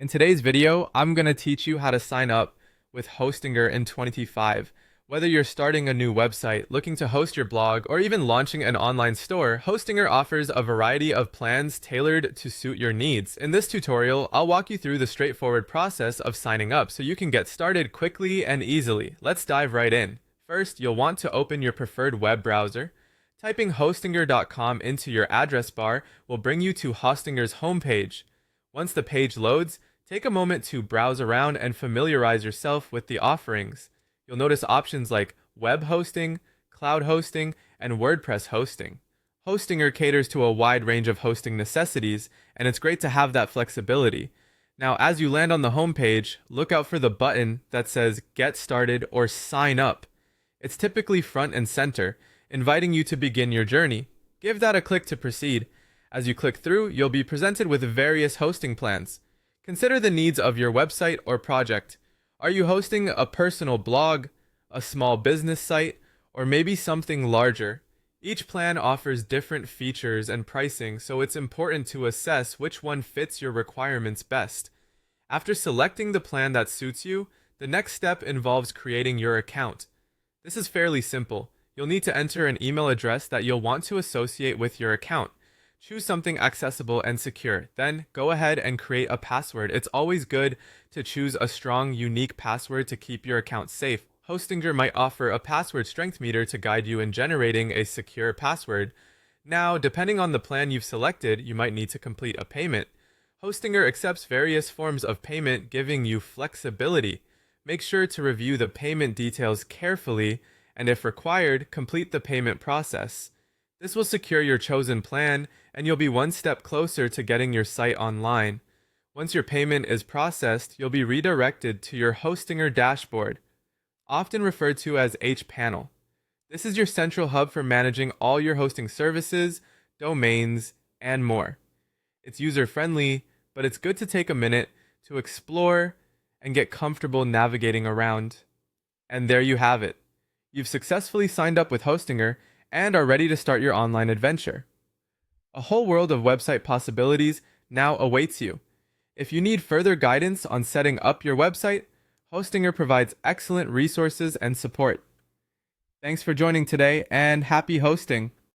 In today's video, I'm going to teach you how to sign up with Hostinger in 2025. Whether you're starting a new website, looking to host your blog, or even launching an online store, Hostinger offers a variety of plans tailored to suit your needs. In this tutorial, I'll walk you through the straightforward process of signing up so you can get started quickly and easily. Let's dive right in. First, you'll want to open your preferred web browser. Typing hostinger.com into your address bar will bring you to Hostinger's homepage. Once the page loads, take a moment to browse around and familiarize yourself with the offerings. You'll notice options like web hosting, cloud hosting, and WordPress hosting. Hostinger caters to a wide range of hosting necessities, and it's great to have that flexibility. Now, as you land on the homepage, look out for the button that says Get Started or Sign Up. It's typically front and center, inviting you to begin your journey. Give that a click to proceed. As you click through, you'll be presented with various hosting plans. Consider the needs of your website or project. Are you hosting a personal blog, a small business site, or maybe something larger? Each plan offers different features and pricing, so it's important to assess which one fits your requirements best. After selecting the plan that suits you, the next step involves creating your account. This is fairly simple. You'll need to enter an email address that you'll want to associate with your account. Choose something accessible and secure. Then go ahead and create a password. It's always good to choose a strong, unique password to keep your account safe. Hostinger might offer a password strength meter to guide you in generating a secure password. Now, depending on the plan you've selected, you might need to complete a payment. Hostinger accepts various forms of payment, giving you flexibility. Make sure to review the payment details carefully, and if required, complete the payment process. This will secure your chosen plan, and you'll be one step closer to getting your site online. Once your payment is processed, you'll be redirected to your Hostinger dashboard, often referred to as hPanel. This is your central hub for managing all your hosting services, domains, and more. It's user-friendly, but it's good to take a minute to explore and get comfortable navigating around. And there you have it. You've successfully signed up with Hostinger and are ready to start your online adventure. A whole world of website possibilities now awaits you. If you need further guidance on setting up your website, Hostinger provides excellent resources and support. Thanks for joining today, and happy hosting!